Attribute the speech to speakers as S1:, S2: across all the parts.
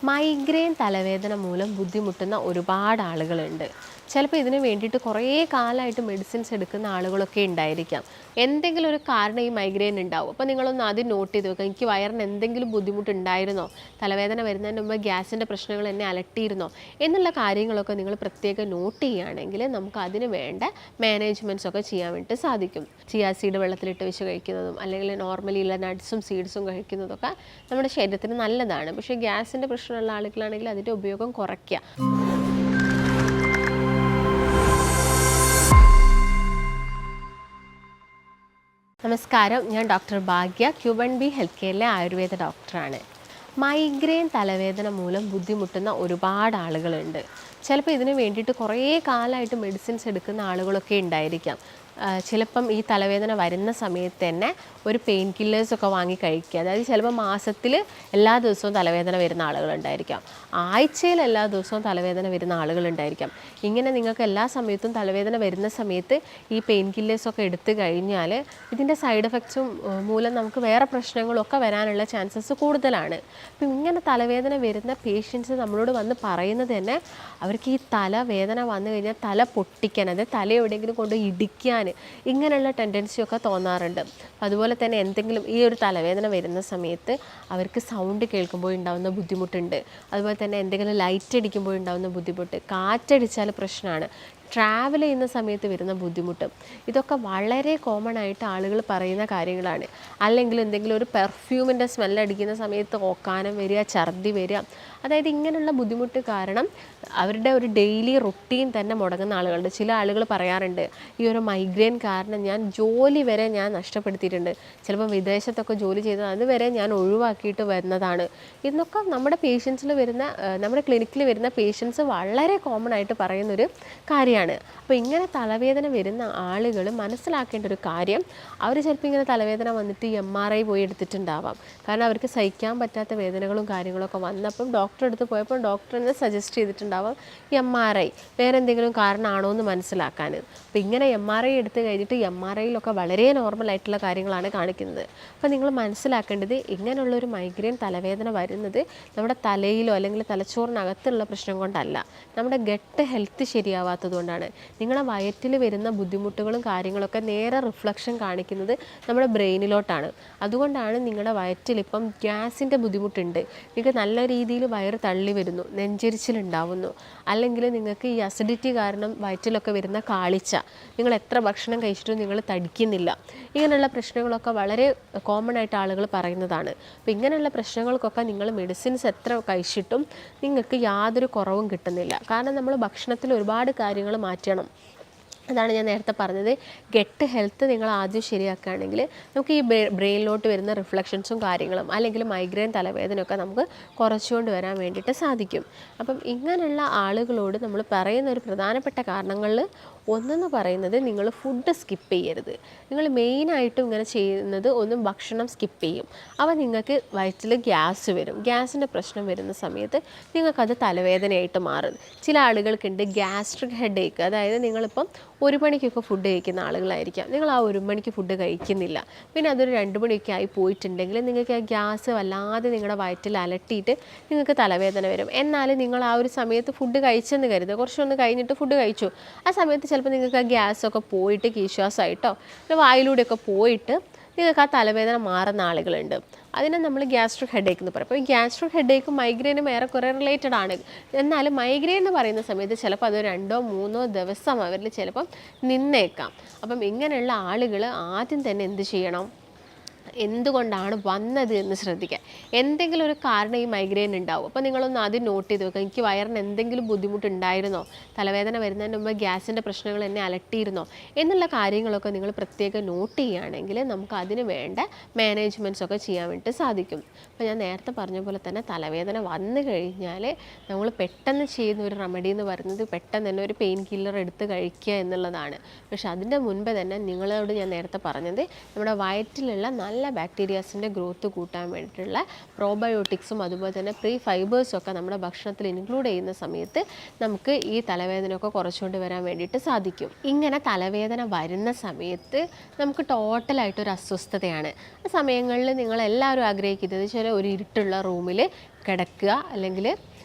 S1: Migraine തലവേദന മൂലം ബുദ്ധിമുട്ടുന്ന ഒരുപാട് ആളുകളുണ്ട്. ചിലപ്പോൾ ഇതിന് വേണ്ടിയിട്ട് കുറേ കാലമായിട്ട് മെഡിസിൻസ് എടുക്കുന്ന ആളുകളൊക്കെ ഉണ്ടായിരിക്കാം. എന്തെങ്കിലും ഒരു കാരണം ഈ മൈഗ്രെയിൻ ഉണ്ടാവും. അപ്പോൾ നിങ്ങളൊന്ന് ആദ്യം നോട്ട് ചെയ്ത് വെക്കുക. എനിക്ക് വയറിന് എന്തെങ്കിലും ബുദ്ധിമുട്ടുണ്ടായിരുന്നോ, തലവേദന വരുന്നതിന് മുമ്പ് ഗ്യാസിൻ്റെ പ്രശ്നങ്ങൾ എന്നെ അലട്ടിയിരുന്നോ എന്നുള്ള കാര്യങ്ങളൊക്കെ നിങ്ങൾ പ്രത്യേകം നോട്ട് ചെയ്യുകയാണെങ്കിൽ നമുക്ക് അതിന് വേണ്ട മാനേജ്മെൻറ്റ്സ് ഒക്കെ ചെയ്യാൻ വേണ്ടി സാധിക്കും. ചിയാ സീഡ് വെള്ളത്തിലിട്ട് വെച്ച് കഴിക്കുന്നതും അല്ലെങ്കിൽ നോർമലി ഉള്ള നട്ട്സും സീഡ്സും കഴിക്കുന്നതൊക്കെ നമ്മുടെ ശരീരത്തിന് നല്ലതാണ്. പക്ഷേ ഗ്യാസിൻ്റെ പ്രശ്നമുള്ള ആളുകളാണെങ്കിൽ അതിൻ്റെ ഉപയോഗം കുറയ്ക്കുക. നമസ്കാരം, ഞാൻ ഡോക്ടർ ഭാഗ്യ, Q1B ഹെൽത്ത് കെയറിലെ ആയുർവേദ ഡോക്ടറാണ്. മൈഗ്രെയിൻ തലവേദന മൂലം ബുദ്ധിമുട്ടുന്ന ഒരുപാട് ആളുകളുണ്ട്. ചിലപ്പോൾ ഇതിന് വേണ്ടിയിട്ട് കുറേ കാലമായിട്ട് മെഡിസിൻസ് എടുക്കുന്ന ആളുകളൊക്കെ ഉണ്ടായിരിക്കാം. ചിലപ്പം ഈ തലവേദന വരുന്ന സമയത്ത് തന്നെ ഒരു പെയിൻ കില്ലേഴ്സൊക്കെ വാങ്ങി കഴിക്കുക. അതായത് ചിലപ്പോൾ മാസത്തിൽ എല്ലാ ദിവസവും തലവേദന വരുന്ന ആളുകളുണ്ടായിരിക്കാം, ആഴ്ചയിൽ എല്ലാ ദിവസവും തലവേദന വരുന്ന ആളുകളുണ്ടായിരിക്കാം. ഇങ്ങനെ നിങ്ങൾക്ക് എല്ലാ സമയത്തും തലവേദന വരുന്ന സമയത്ത് ഈ പെയിൻ കില്ലേഴ്സൊക്കെ എടുത്തു കഴിഞ്ഞാൽ ഇതിൻ്റെ സൈഡ് എഫക്ട്സും മൂലം നമുക്ക് വേറെ പ്രശ്നങ്ങളൊക്കെ വരാനുള്ള ചാൻസസ് കൂടുതലാണ്. അപ്പം ഇങ്ങനെ തലവേദന വരുന്ന പേഷ്യൻസ് നമ്മളോട് വന്ന് പറയുന്നത് തന്നെ അവർക്ക് ഈ തലവേദന വന്നു കഴിഞ്ഞാൽ തല പൊട്ടിക്കാൻ, അതായത് തല എവിടെയെങ്കിലും കൊണ്ട് ഇടിക്കാൻ, ഇങ്ങനെയുള്ള ടെൻഡൻസിയൊക്കെ തോന്നാറുണ്ട്. അതുപോലെ തന്നെ എന്തെങ്കിലും ഈ ഒരു തലവേദന വരുന്ന സമയത്ത് അവർക്ക് സൗണ്ട് കേൾക്കുമ്പോൾ ഉണ്ടാകുന്ന ബുദ്ധിമുട്ടുണ്ട്. അതുപോലെ തന്നെ എന്തെങ്കിലും ലൈറ്റ് അടിക്കുമ്പോൾ ഉണ്ടാകുന്ന ബുദ്ധിമുട്ട്, കാറ്റടിച്ചാൽ പ്രശ്നമാണ്, ട്രാവൽ ചെയ്യുന്ന സമയത്ത് വരുന്ന ബുദ്ധിമുട്ട്, ഇതൊക്കെ വളരെ കോമൺ ആയിട്ട് ആളുകൾ പറയുന്ന കാര്യങ്ങളാണ്. അല്ലെങ്കിൽ എന്തെങ്കിലും ഒരു പെർഫ്യൂമിൻ്റെ സ്മെല്ലടിക്കുന്ന സമയത്ത് ഓക്കാനം വരിക, ഛർദി വരിക, അതായത് ഇങ്ങനെയുള്ള ബുദ്ധിമുട്ട് കാരണം അവരുടെ ഒരു ഡെയിലി റുട്ടീൻ തന്നെ മുടങ്ങുന്ന ആളുകളുണ്ട്. ചില ആളുകൾ പറയാറുണ്ട്, ഈ ഒരു മൈഗ്രെയിൻ കാരണം ഞാൻ ജോലി വരെ ഞാൻ നഷ്ടപ്പെടുത്തിയിട്ടുണ്ട്, ചിലപ്പോൾ വിദേശത്തൊക്കെ ജോലി ചെയ്തത് അതുവരെ ഞാൻ ഒഴിവാക്കിയിട്ട് വരുന്നതാണ്. ഇതൊക്കെ നമ്മുടെ പേഷ്യൻസിൽ വരുന്ന, നമ്മുടെ ക്ലിനിക്കിൽ വരുന്ന പേഷ്യൻസ് വളരെ കോമൺ ആയിട്ട് പറയുന്നൊരു കാര്യമാണ്. അപ്പോൾ ഇങ്ങനെ തലവേദന വരുന്ന ആളുകൾ മനസ്സിലാക്കേണ്ട ഒരു കാര്യം, അവർ ചിലപ്പോൾ ഇങ്ങനെ തലവേദന വന്നിട്ട് MRI പോയി എടുത്തിട്ടുണ്ടാവാം. കാരണം അവർക്ക് സഹിക്കാൻ പറ്റാത്ത വേദനകളും കാര്യങ്ങളൊക്കെ വന്നപ്പം ഡോക്ടറെ അടുത്ത് പോയപ്പോൾ ഡോക്ടർ തന്നെ സജസ്റ്റ് ചെയ്തിട്ടുണ്ടാവാം MRI വേറെ എന്തെങ്കിലും കാരണമാണോ എന്ന് മനസ്സിലാക്കാൻ. അപ്പോൾ ഇങ്ങനെ MRI എടുത്ത് കഴിഞ്ഞിട്ട് MRIയിലൊക്കെ വളരെ നോർമലായിട്ടുള്ള കാര്യങ്ങളാണ് കാണിക്കുന്നത്. അപ്പോൾ നിങ്ങൾ മനസ്സിലാക്കേണ്ടത്, ഇങ്ങനെയുള്ളൊരു മൈഗ്രെയിൻ തലവേദന വരുന്നത് നമ്മുടെ തലയിലോ അല്ലെങ്കിൽ തലച്ചോറിനകത്തുള്ള പ്രശ്നം കൊണ്ടല്ല, നമ്മുടെ ഗട്ട് ഹെൽത്ത് ശരിയാവാത്തത് കൊണ്ടാണ്. നിങ്ങളുടെ വയറ്റിൽ വരുന്ന ബുദ്ധിമുട്ടുകളും കാര്യങ്ങളൊക്കെ നേരെ റിഫ്ലക്ഷൻ കാണിക്കുന്നത് നമ്മുടെ ബ്രെയിനിലോട്ടാണ്. അതുകൊണ്ടാണ് നിങ്ങളുടെ വയറ്റിൽ ഇപ്പം ഗ്യാസിൻ്റെ ബുദ്ധിമുട്ടുണ്ട്, നിങ്ങൾക്ക് നല്ല രീതിയിൽ വയറ് തള്ളി വരുന്നു, നെഞ്ചരിച്ചിലുണ്ടാവുന്നു, അല്ലെങ്കിൽ നിങ്ങൾക്ക് ഈ അസിഡിറ്റി കാരണം വയറ്റിലൊക്കെ വരുന്ന കാളിച്ച, നിങ്ങൾ എത്ര ഭക്ഷണം കഴിച്ചിട്ടും നിങ്ങൾ തടിക്കുന്നില്ല, ഇങ്ങനെയുള്ള പ്രശ്നങ്ങളൊക്കെ വളരെ കോമൺ ആയിട്ട് ആളുകൾ പറയുന്നതാണ്. അപ്പോൾ ഇങ്ങനെയുള്ള പ്രശ്നങ്ങൾക്കൊക്കെ നിങ്ങൾ മെഡിസിൻസ് എത്ര കഴിച്ചിട്ടും നിങ്ങൾക്ക് യാതൊരു കുറവും കിട്ടുന്നില്ല. കാരണം നമ്മൾ ഭക്ഷണത്തിൽ ഒരുപാട് കാര്യങ്ങൾ മാറ്റണം. അതാണ് ഞാൻ നേരത്തെ പറഞ്ഞത്, ഗട്ട് ഹെൽത്ത് നിങ്ങൾ ആദ്യം ശരിയാക്കുകയാണെങ്കിൽ നമുക്ക് ഈ ബ്രെയിനിലോട്ട് വരുന്ന റിഫ്ലക്ഷൻസും കാര്യങ്ങളും അല്ലെങ്കിൽ മൈഗ്രെയിൻ തലവേദനയൊക്കെ നമുക്ക് കുറച്ചുകൊണ്ട് വരാൻ വേണ്ടിയിട്ട് സാധിക്കും. അപ്പം ഇങ്ങനെയുള്ള ആളുകളോട് നമ്മൾ പറയുന്ന ഒരു പ്രധാനപ്പെട്ട കാരണങ്ങളിൽ ഒന്നെന്ന് പറയുന്നത്, നിങ്ങൾ ഫുഡ് സ്കിപ്പ് ചെയ്യരുത്. നിങ്ങൾ മെയിനായിട്ടും ഇങ്ങനെ ചെയ്യുന്നത് ഒന്നും ഭക്ഷണം സ്കിപ്പ് ചെയ്യും, അപ്പോൾ നിങ്ങൾക്ക് വയറ്റിൽ ഗ്യാസ് വരും. ഗ്യാസിൻ്റെ പ്രശ്നം വരുന്ന സമയത്ത് നിങ്ങൾക്കത് തലവേദനയായിട്ട് മാറും. ചില ആളുകൾക്കുണ്ട് ഗ്യാസ്ട്രിക് ഹെഡേക്ക്, അതായത് നിങ്ങളിപ്പം 1 മണിക്കൊക്കെ ഫുഡ് കഴിക്കുന്ന ആളുകളായിരിക്കാം. നിങ്ങൾ ആ 1 മണിക്ക് ഫുഡ് കഴിക്കുന്നില്ല, പിന്നെ അതൊരു 2 മണിയൊക്കെ ആയി പോയിട്ടുണ്ടെങ്കിൽ നിങ്ങൾക്ക് ആ ഗ്യാസ് വല്ലാതെ നിങ്ങളുടെ വയറ്റിൽ അലട്ടിയിട്ട് നിങ്ങൾക്ക് തലവേദന വരും. എന്നാലും നിങ്ങൾ ആ ഒരു സമയത്ത് ഫുഡ് കഴിച്ചെന്ന് കരുതുക, കുറച്ചൊന്ന് കഴിഞ്ഞിട്ട് ഫുഡ് കഴിച്ചു, ആ സമയത്ത് ചിലപ്പോൾ നിങ്ങൾക്ക് ആ ഗ്യാസൊക്കെ പോയിട്ട് കീശ്വാസമായിട്ടോ വായിലൂടെയൊക്കെ പോയിട്ട് നിങ്ങൾക്ക് ആ തലവേദന മാറുന്ന ആളുകളുണ്ട്. അതിനെ നമ്മൾ ഗ്യാസ്ട്രിക് ഹെഡേക്ക് എന്ന് പറയും. അപ്പോൾ ഈ ഗ്യാസ്ട്രിക് ഹെഡേക്കും മൈഗ്രെയിനും ഏറെക്കുറെ റിലേറ്റഡ് ആണ്. എന്നാലും മൈഗ്രെയിൻ എന്ന് പറയുന്ന സമയത്ത് ചിലപ്പോൾ അത് 2-3 ദിവസം അവരിൽ ചിലപ്പം നിന്നേക്കാം. അപ്പം ഇങ്ങനെയുള്ള ആളുകൾ ആദ്യം തന്നെ എന്ത് ചെയ്യണം, എന്തുകൊണ്ടാണ് വന്നത് എന്ന് ശ്രദ്ധിക്കുക. എന്തെങ്കിലും ഒരു കാരണം ഈ മൈഗ്രെയിൻ ഉണ്ടാവും. അപ്പോൾ നിങ്ങളൊന്ന് ആദ്യം നോട്ട് ചെയ്ത് വെക്കുക, എനിക്ക് വയറിന് എന്തെങ്കിലും ബുദ്ധിമുട്ടുണ്ടായിരുന്നോ, തലവേദന വരുന്നതിന് മുമ്പ് ഗ്യാസിൻ്റെ പ്രശ്നങ്ങൾ എന്നെ അലട്ടിയിരുന്നോ എന്നുള്ള കാര്യങ്ങളൊക്കെ നിങ്ങൾ പ്രത്യേകം നോട്ട് ചെയ്യുകയാണെങ്കിൽ നമുക്ക് അതിന് വേണ്ട മാനേജ്മെൻറ്റ്സ് ഒക്കെ ചെയ്യാൻ വേണ്ടി സാധിക്കും. അപ്പോൾ ഞാൻ നേരത്തെ പറഞ്ഞ പോലെ തന്നെ തലവേദന വന്നു കഴിഞ്ഞാൽ നമ്മൾ പെട്ടെന്ന് ചെയ്യുന്ന ഒരു റെമഡി എന്ന് പറയുന്നത് പെട്ടെന്ന് തന്നെ ഒരു പെയിൻ കില്ലർ എടുത്ത് കഴിക്കുക എന്നുള്ളതാണ്. പക്ഷെ അതിൻ്റെ മുൻപ് തന്നെ നിങ്ങളോട് ഞാൻ നേരത്തെ പറഞ്ഞത്, നമ്മുടെ വയറ്റിലുള്ള നല്ല ബാക്ടീരിയാസിൻ്റെ ഗ്രോത്ത് കൂട്ടാൻ വേണ്ടിയിട്ടുള്ള പ്രോബയോട്ടിക്സും അതുപോലെ തന്നെ പ്രീ ഫൈബേഴ്സും ഒക്കെ നമ്മുടെ ഭക്ഷണത്തിൽ ഇൻക്ലൂഡ് ചെയ്യുന്ന സമയത്ത് നമുക്ക് ഈ തലവേദനയൊക്കെ കുറച്ചുകൊണ്ട് വരാൻ വേണ്ടിയിട്ട് സാധിക്കും. ഇങ്ങനെ തലവേദന വരുന്ന സമയത്ത് നമുക്ക് ടോട്ടലായിട്ടൊരു അസ്വസ്ഥതയാണ്. ആ സമയങ്ങളിൽ നിങ്ങളെല്ലാവരും ആഗ്രഹിക്കുന്നത് ചില ഒരു ഇരുട്ടുള്ള റൂമിൽ കിടക്കുക, അല്ലെങ്കിൽ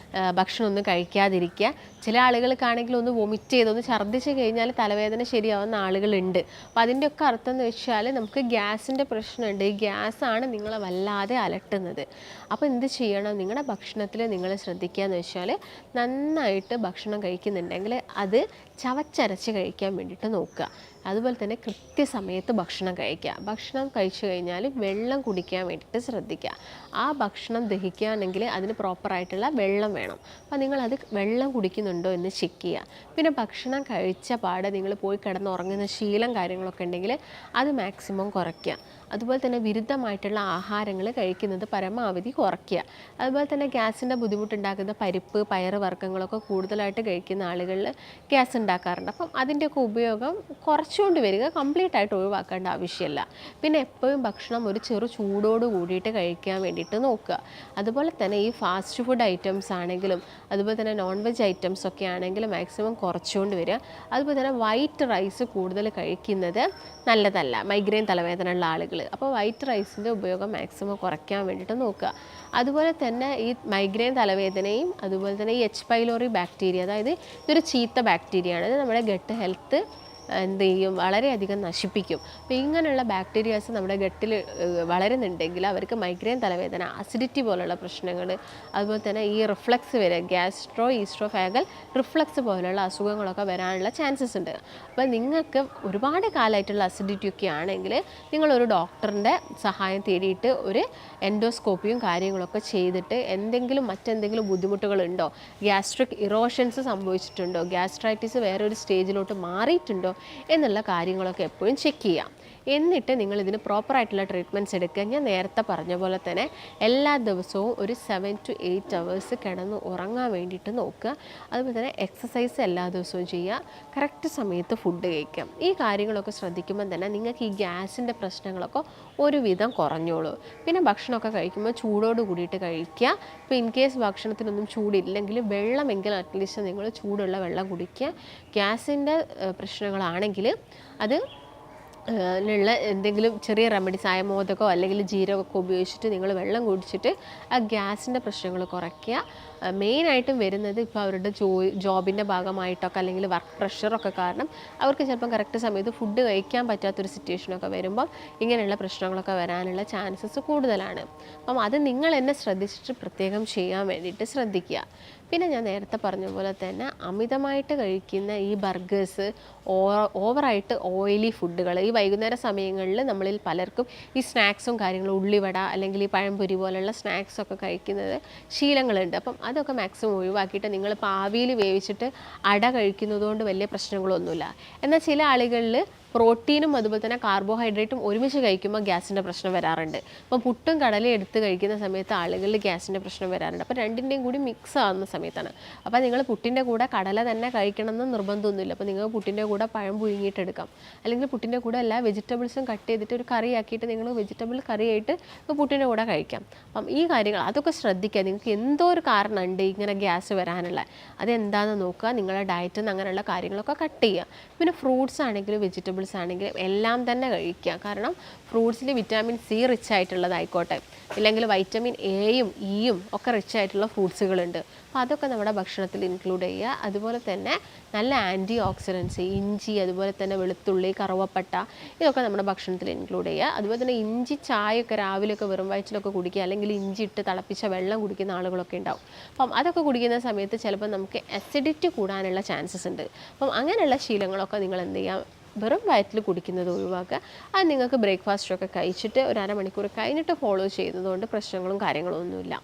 S1: ഭക്ഷണമൊന്നും കഴിക്കാതിരിക്കുക. ചില ആളുകൾക്കാണെങ്കിൽ ഒന്ന് വൊമിറ്റ് ചെയ്ത് ഒന്ന് ഛർദ്ദിച്ച് കഴിഞ്ഞാൽ തലവേദന ശരിയാവുന്ന ആളുകളുണ്ട്. അപ്പോൾ അതിൻ്റെയൊക്കെ അർത്ഥം എന്ന് വെച്ചാൽ നമുക്ക് ഗ്യാസിൻ്റെ പ്രശ്നമുണ്ട്. ഈ ഗ്യാസാണ് നിങ്ങളെ വല്ലാതെ അലട്ടുന്നത്. അപ്പോൾ എന്ത് ചെയ്യണം? നിങ്ങളുടെ ഭക്ഷണത്തിൽ നിങ്ങൾ ശ്രദ്ധിക്കുക എന്ന് വെച്ചാൽ നന്നായിട്ട് ഭക്ഷണം കഴിക്കുന്നുണ്ടെങ്കിൽ അത് ചവച്ചരച്ച് കഴിക്കാൻ വേണ്ടിയിട്ട് നോക്കുക. അതുപോലെ തന്നെ കൃത്യസമയത്ത് ഭക്ഷണം കഴിക്കുക. ഭക്ഷണം കഴിച്ചു കഴിഞ്ഞാൽ വെള്ളം കുടിക്കാൻ വേണ്ടിയിട്ട് ശ്രദ്ധിക്കുക. ആ ഭക്ഷണം ദഹിക്കുകയാണെങ്കിൽ അതിന് പ്രോപ്പറായിട്ടുള്ള വെള്ളം വേണം. അപ്പോൾ നിങ്ങളത് വെള്ളം കുടിക്കുന്നുണ്ടോ എന്ന് ചെക്ക് ചെയ്യുക. പിന്നെ ഭക്ഷണം കഴിച്ച പാടെ നിങ്ങൾ പോയി കിടന്നുറങ്ങുന്ന ശീലം കാര്യങ്ങളൊക്കെ ഉണ്ടെങ്കിൽ അത് മാക്സിമം കുറയ്ക്കുക. അതുപോലെ തന്നെ വിരുദ്ധമായിട്ടുള്ള ആഹാരങ്ങൾ കഴിക്കുന്നത് പരമാവധി കുറയ്ക്കുക. അതുപോലെ തന്നെ ഗ്യാസിൻ്റെ ബുദ്ധിമുട്ടുണ്ടാക്കുന്ന പരിപ്പ്, പയറ് വർഗ്ഗങ്ങളൊക്കെ കൂടുതലായിട്ട് കഴിക്കുന്ന ആളുകളിൽ ഗ്യാസ് ഉണ്ടാക്കാറുണ്ട്. അപ്പം അതിൻ്റെയൊക്കെ ഉപയോഗം കുറച്ചുകൊണ്ട് വരിക, കംപ്ലീറ്റ് ആയിട്ട് ഒഴിവാക്കേണ്ട ആവശ്യമില്ല. പിന്നെ എപ്പോഴും ഭക്ഷണം ഒരു ചെറു ചൂടോട് കൂടിയിട്ട് കഴിക്കാൻ വേണ്ടിയിട്ട് നോക്കുക. അതുപോലെ തന്നെ ഈ ഫാസ്റ്റ് ഫുഡ് ഐറ്റംസ് ആണെങ്കിലും അതുപോലെ തന്നെ നോൺ വെജ് ഐറ്റംസ് ഒക്കെ ആണെങ്കിലും മാക്സിമം കുറച്ചുകൊണ്ട് വരിക. അതുപോലെ തന്നെ വൈറ്റ് റൈസ് കൂടുതൽ കഴിക്കുന്നത് നല്ലതല്ല മൈഗ്രെയിൻ തലവേദന ഉള്ള ആളുകൾ. അപ്പോൾ വൈറ്റ് റൈസിൻ്റെ ഉപയോഗം മാക്സിമം കുറയ്ക്കാൻ വേണ്ടിയിട്ട് നോക്കുക. അതുപോലെ തന്നെ ഈ മൈഗ്രെയിൻ തലവേദനയും അതുപോലെ തന്നെ ഈ എച്ച് പൈലോറി ബാക്ടീരിയ, അതായത് ഇതൊരു ചീത്ത ബാക്ടീരിയയാണ്. ഇത് നമ്മുടെ ഗട്ട് ഹെൽത്ത് എന്ത് ചെയ്യും? വളരെയധികം നശിപ്പിക്കും. അപ്പോൾ ഇങ്ങനെയുള്ള ബാക്ടീരിയാസ് നമ്മുടെ ഗട്ടിൽ വളരുന്നുണ്ടെങ്കിൽ അവർക്ക് മൈഗ്രെയിൻ തലവേദന, അസിഡിറ്റി പോലുള്ള പ്രശ്നങ്ങൾ, അതുപോലെ തന്നെ ഈ റിഫ്ലക്സ് വരെ ഗ്യാസ്ട്രോ ഈസ്ട്രോഫാഗൽ റിഫ്ലക്സ് പോലുള്ള അസുഖങ്ങളൊക്കെ വരാനുള്ള ചാൻസസ് ഉണ്ട്. അപ്പോൾ നിങ്ങൾക്ക് ഒരുപാട് കാലമായിട്ടുള്ള അസിഡിറ്റി ഒക്കെ ആണെങ്കിൽ നിങ്ങളൊരു ഡോക്ടറിൻ്റെ സഹായം തേടിയിട്ട് ഒരു എൻഡോസ്കോപ്പിയും കാര്യങ്ങളൊക്കെ ചെയ്തിട്ട് മറ്റെന്തെങ്കിലും ബുദ്ധിമുട്ടുകളുണ്ടോ, ഗ്യാസ്ട്രിക് ഇറോഷൻസ് സംഭവിച്ചിട്ടുണ്ടോ, ഗ്യാസ്ട്രൈറ്റിസ് വേറൊരു സ്റ്റേജിലോട്ട് മാറിയിട്ടുണ്ടോ എന്നുള്ള കാര്യങ്ങളൊക്കെ എപ്പോഴും ചെക്ക് ചെയ്യാം. എന്നിട്ട് നിങ്ങളിതിന് പ്രോപ്പറായിട്ടുള്ള ട്രീറ്റ്മെൻറ്റ്സ് എടുക്കുക. ഞാൻ നേരത്തെ പറഞ്ഞ പോലെ തന്നെ എല്ലാ ദിവസവും ഒരു 7 to 8 hours കിടന്ന് ഉറങ്ങാൻ വേണ്ടിയിട്ട് നോക്കുക. അതുപോലെ തന്നെ എക്സസൈസ് എല്ലാ ദിവസവും ചെയ്യുക. കറക്റ്റ് സമയത്ത് ഫുഡ് കഴിക്കുക. ഈ കാര്യങ്ങളൊക്കെ ശ്രദ്ധിക്കുമ്പോൾ തന്നെ നിങ്ങൾക്ക് ഈ ഗ്യാസിൻ്റെ പ്രശ്നങ്ങളൊക്കെ ഒരുവിധം കുറഞ്ഞോളൂ. പിന്നെ ഭക്ഷണമൊക്കെ കഴിക്കുമ്പോൾ ചൂടോട് കൂടിയിട്ട് കഴിക്കുക. ഇപ്പോൾ ഇൻ കേസ് ഭക്ഷണത്തിനൊന്നും ചൂടില്ലെങ്കിൽ വെള്ളമെങ്കിലും അറ്റ്ലീസ്റ്റ് നിങ്ങൾ ചൂടുള്ള വെള്ളം കുടിക്കുക. ഗ്യാസിൻ്റെ പ്രശ്നങ്ങളാണെങ്കിൽ അത് ുള്ള എന്തെങ്കിലും ചെറിയ റെമഡീസ് ആയ മോദകമോ അല്ലെങ്കിൽ ജീരകമൊക്കെ ഉപയോഗിച്ചിട്ട് നിങ്ങൾ വെള്ളം കുടിച്ചിട്ട് ആ ഗ്യാസിൻ്റെ പ്രശ്നങ്ങൾ കുറയ്ക്കുക. മെയിനായിട്ടും വരുന്നത് ഇപ്പോൾ അവരുടെ ജോബിൻ്റെ ഭാഗമായിട്ടൊക്കെ അല്ലെങ്കിൽ വർക്ക് പ്രഷറൊക്കെ കാരണം അവർക്ക് ചിലപ്പം കറക്റ്റ് സമയത്ത് ഫുഡ് കഴിക്കാൻ പറ്റാത്തൊരു സിറ്റുവേഷനൊക്കെ വരുമ്പോൾ ഇങ്ങനെയുള്ള പ്രശ്നങ്ങളൊക്കെ വരാനുള്ള ചാൻസസ് കൂടുതലാണ്. അപ്പം അത് നിങ്ങൾ എന്നെ ശ്രദ്ധിച്ചിട്ട് പ്രത്യേകം ചെയ്യാൻ വേണ്ടിയിട്ട് ശ്രദ്ധിക്കുക. പിന്നെ ഞാൻ നേരത്തെ പറഞ്ഞ പോലെ തന്നെ അമിതമായിട്ട് കഴിക്കുന്ന ഈ ബർഗേഴ്സ്, ഓവറായിട്ട് ഓയിലി ഫുഡുകൾ, ഈ വൈകുന്നേര സമയങ്ങളിൽ നമ്മളിൽ പലർക്കും ഈ സ്നാക്സും കാര്യങ്ങളും, ഉള്ളിവട അല്ലെങ്കിൽ ഈ പഴംപൊരി പോലുള്ള സ്നാക്സൊക്കെ കഴിക്കുന്നത് ശീലങ്ങളുണ്ട്. അപ്പം അതൊക്കെ മാക്സിമം ഒഴിവാക്കിയിട്ട് നിങ്ങളിപ്പോൾ ആവിയിൽ വേവിച്ചിട്ട് അട കഴിക്കുന്നതുകൊണ്ട് വലിയ പ്രശ്നങ്ങളൊന്നുമില്ല. എന്നാൽ ചില ആളുകളിൽ പ്രോട്ടീനും അതുപോലെ തന്നെ കാർബോഹൈഡ്രേറ്റും ഒരുമിച്ച് കഴിക്കുമ്പോൾ ഗ്യാസിൻ്റെ പ്രശ്നം വരാറുണ്ട്. അപ്പോൾ പുട്ടും കടലയും എടുത്ത് കഴിക്കുന്ന സമയത്ത് ആളുകളിൽ ഗ്യാസിൻ്റെ പ്രശ്നം വരാറുണ്ട്. അപ്പോൾ രണ്ടിൻ്റെയും കൂടി മിക്സ് ആവുന്ന സമയത്താണ്. അപ്പോൾ നിങ്ങൾ പുട്ടിൻ്റെ കൂടെ കടല തന്നെ കഴിക്കണമെന്ന് നിർബന്ധമൊന്നുമില്ല. അപ്പോൾ നിങ്ങൾ പുട്ടിൻ്റെ കൂടെ പഴം പുഴുങ്ങിയിട്ട് എടുക്കാം, അല്ലെങ്കിൽ പുട്ടിൻ്റെ കൂടെ എല്ലാ വെജിറ്റബിൾസും കട്ട് ചെയ്തിട്ട് ഒരു കറി ആക്കിയിട്ട് നിങ്ങൾ വെജിറ്റബിൾ കറിയായിട്ട് പുട്ടിൻ്റെ കൂടെ കഴിക്കാം. അപ്പം ഈ കാര്യങ്ങൾ അതൊക്കെ ശ്രദ്ധിക്കുക. നിങ്ങൾക്ക് എന്തോ ഒരു കാരണമുണ്ട് ഇങ്ങനെ ഗ്യാസ് വരാനുള്ള, അതെന്താണെന്ന് നോക്കുക. നിങ്ങളുടെ ഡയറ്റിൽ നിന്ന് അങ്ങനെയുള്ള കാര്യങ്ങളൊക്കെ കട്ട് ചെയ്യുക. പിന്നെ ഫ്രൂട്ട്സ് ആണെങ്കിലും വെജിറ്റബിൾസ് ആണെങ്കിലും എല്ലാം തന്നെ കഴിക്കുക. കാരണം ഫ്രൂട്ട്സിൽ വിറ്റാമിൻ സി റിച്ച് ആയിട്ടുള്ളതായിക്കോട്ടെ, ഇല്ലെങ്കിൽ വൈറ്റമിൻ എയും ഇയും ഒക്കെ റിച്ച് ആയിട്ടുള്ള ഫ്രൂട്ട്സുകളുണ്ട്. അപ്പോൾ അതൊക്കെ നമ്മുടെ ഭക്ഷണത്തിൽ ഇൻക്ലൂഡ് ചെയ്യുക. അതുപോലെ തന്നെ നല്ല ആൻറ്റി ഓക്സിഡൻസ്, ഇഞ്ചി, അതുപോലെ തന്നെ വെളുത്തുള്ളി, കറുവപ്പട്ട, ഇതൊക്കെ നമ്മുടെ ഭക്ഷണത്തിൽ ഇൻക്ലൂഡ് ചെയ്യുക. അതുപോലെ തന്നെ ഇഞ്ചി ചായയൊക്കെ രാവിലെയൊക്കെ വെറും വയറ്റിലൊക്കെ കുടിക്കുക, അല്ലെങ്കിൽ ഇഞ്ചി ഇട്ട് തിളപ്പിച്ച വെള്ളം കുടിക്കുന്ന ആളുകളൊക്കെ ഉണ്ടാവും. അപ്പം അതൊക്കെ കുടിക്കുന്ന സമയത്ത് ചിലപ്പോൾ നമുക്ക് അസിഡിറ്റി കൂടാനുള്ള ചാൻസസ് ഉണ്ട്. അപ്പം അങ്ങനെയുള്ള ശീലങ്ങളൊക്കെ നിങ്ങൾ എന്ത് ചെയ്യുക, വെറും വയറ്റിൽ കുടിക്കുന്നത് ഒഴിവാക്കുക. അത് നിങ്ങൾക്ക് ബ്രേക്ക്ഫാസ്റ്റൊക്കെ കഴിച്ചിട്ട് ഒരു അരമണിക്കൂർ കഴിഞ്ഞിട്ട് ഫോളോ ചെയ്യുന്നതുകൊണ്ട് പ്രശ്നങ്ങളും കാര്യങ്ങളും ഒന്നുമില്ല.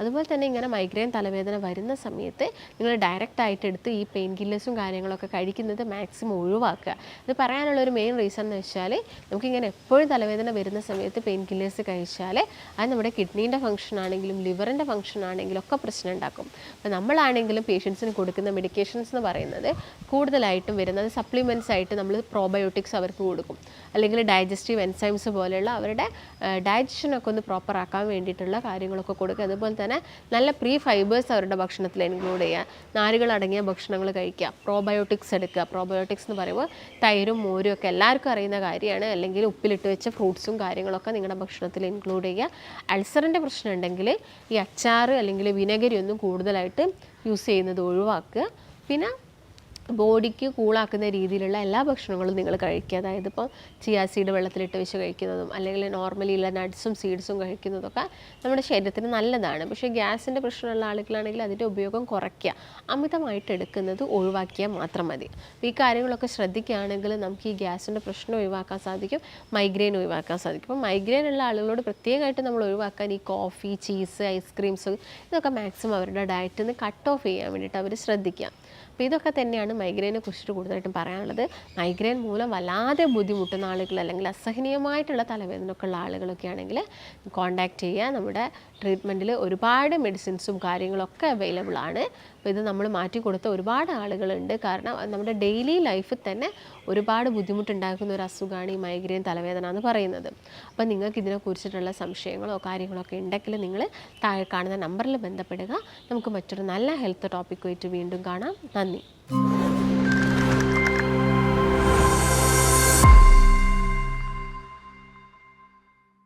S1: അതുപോലെ തന്നെ ഇങ്ങനെ മൈഗ്രെയിൻ തലവേദന വരുന്ന സമയത്ത് നിങ്ങൾ ഡയറക്റ്റായിട്ട് എടുത്ത് ഈ പെയിൻ കില്ലേഴ്സും കാര്യങ്ങളൊക്കെ കഴിക്കുന്നത് മാക്സിമം ഒഴിവാക്കുക. ഇത് പറയാനുള്ളൊരു മെയിൻ റീസൺ എന്ന് വെച്ചാൽ നമുക്കിങ്ങനെ എപ്പോഴും തലവേദന വരുന്ന സമയത്ത് പെയിൻ കില്ലേഴ്സ് കഴിച്ചാൽ അത് നമ്മുടെ കിഡ്നീൻ്റെ ഫംഗ്ഷൻ ആണെങ്കിലും ലിവറിൻ്റെ ഫംഗ്ഷൻ ആണെങ്കിലും ഒക്കെ പ്രശ്നം ഉണ്ടാക്കും. അപ്പോൾ നമ്മളാണെങ്കിലും പേഷ്യൻസിന് കൊടുക്കുന്ന മെഡിക്കേഷൻസ് എന്ന് പറയുന്നത് കൂടുതലായിട്ടും വരുന്നത് സപ്ലിമെൻറ്റ്സ് ആയിട്ട് നമ്മൾ പ്രോബയോട്ടിക്സ് അവർക്ക് കൊടുക്കും, അല്ലെങ്കിൽ ഡൈജസ്റ്റീവ് എൻസൈംസ് പോലെയുള്ള അവരുടെ ഡൈജഷനൊക്കെ ഒന്ന് പ്രോപ്പർ ആക്കാൻ വേണ്ടിയിട്ടുള്ള കാര്യങ്ങളൊക്കെ കൊടുക്കുക. അതുപോലെ തന്നെ നല്ല ഫൈബേഴ്സ് അവരുടെ ഭക്ഷണത്തിൽ ഇൻക്ലൂഡ് ചെയ്യുക, നാരുകൾ അടങ്ങിയ ഭക്ഷണങ്ങൾ കഴിക്കുക, പ്രോബയോട്ടിക്സ് എടുക്കുക. പ്രോബയോട്ടിക്സ് എന്ന് പറയുമ്പോൾ തൈരും മോരും ഒക്കെ എല്ലാവർക്കും അറിയുന്ന കാര്യമാണ്. അല്ലെങ്കിൽ ഉപ്പിലിട്ട് വെച്ച ഫ്രൂട്ട്സും കാര്യങ്ങളൊക്കെ നിങ്ങളുടെ ഭക്ഷണത്തിൽ ഇൻക്ലൂഡ് ചെയ്യുക. അൾസറിൻ്റെ പ്രശ്നം ഉണ്ടെങ്കിൽ ഈ അച്ചാർ അല്ലെങ്കിൽ വിനെഗരി ഒന്നും കൂടുതലായിട്ട് യൂസ് ചെയ്യുന്നത് ഒഴിവാക്കുക. പിന്നെ ബോഡിക്ക് കൂളാക്കുന്ന രീതിയിലുള്ള എല്ലാ ഭക്ഷണങ്ങളും നിങ്ങൾ കഴിക്കുക. അതായത് ഇപ്പോൾ ചിയാ സീഡ് വെള്ളത്തിലിട്ട് വെച്ച് കഴിക്കുന്നതും അല്ലെങ്കിൽ നോർമലി ഉള്ള നട്ട്സും സീഡ്സും കഴിക്കുന്നതൊക്കെ നമ്മുടെ ശരീരത്തിന് നല്ലതാണ്. പക്ഷേ ഗ്യാസിൻ്റെ പ്രശ്നമുള്ള ആളുകളാണെങ്കിൽ അതിൻ്റെ ഉപയോഗം കുറയ്ക്കുക, അമിതമായിട്ട് എടുക്കുന്നത് ഒഴിവാക്കിയാൽ മാത്രം മതി. അപ്പോൾ ഈ കാര്യങ്ങളൊക്കെ ശ്രദ്ധിക്കുകയാണെങ്കിൽ നമുക്ക് ഈ ഗ്യാസിൻ്റെ പ്രശ്നം ഒഴിവാക്കാൻ സാധിക്കും, മൈഗ്രെയിൻ ഒഴിവാക്കാൻ സാധിക്കും. അപ്പോൾ മൈഗ്രെയിൻ ഉള്ള ആളുകളോട് പ്രത്യേകമായിട്ട് നമ്മൾ ഒഴിവാക്കാൻ ഈ കോഫി, ചീസ്, ഐസ്ക്രീംസ് ഇതൊക്കെ മാക്സിമം അവരുടെ ഡയറ്റിൽ നിന്ന് കട്ട് ഓഫ് ചെയ്യാൻ വേണ്ടിയിട്ട് അവർ ശ്രദ്ധിക്കുക. അപ്പോൾ ഇതൊക്കെ തന്നെയാണ് മൈഗ്രെയിനെ കുറിച്ചിട്ട് കൂടുതലായിട്ടും പറയാനുള്ളത്. മൈഗ്രെയിൻ മൂലം വല്ലാതെ ബുദ്ധിമുട്ടുന്ന ആളുകൾ അല്ലെങ്കിൽ അസഹനീയമായിട്ടുള്ള തലവേദനയൊക്കെ ഉള്ള ആളുകളൊക്കെ ആണെങ്കിൽ കോൺടാക്റ്റ് ചെയ്യുക. നമ്മുടെ ട്രീറ്റ്മെൻറ്റിൽ ഒരുപാട് മെഡിസിൻസും കാര്യങ്ങളൊക്കെ അവൈലബിൾ ആണ്. അപ്പോൾ ഇത് നമ്മൾ മാറ്റി കൊടുത്ത ഒരുപാട് ആളുകളുണ്ട്. കാരണം നമ്മുടെ ഡെയിലി ലൈഫിൽ തന്നെ ഒരുപാട് ബുദ്ധിമുട്ടുണ്ടാക്കുന്ന ഒരു അസുഖമാണ് ഈ മൈഗ്രെയിൻ തലവേദന എന്ന് പറയുന്നത്. അപ്പോൾ നിങ്ങൾക്ക് ഇതിനെക്കുറിച്ചിട്ടുള്ള സംശയങ്ങളോ കാര്യങ്ങളൊക്കെ ഉണ്ടെങ്കിൽ നിങ്ങൾ താഴെ കാണുന്ന നമ്പറിൽ ബന്ധപ്പെടുക. നമുക്ക് മറ്റൊരു നല്ല ഹെൽത്ത് ടോപ്പിക്കുമായിട്ട് വീണ്ടും കാണാം. നന്ദി.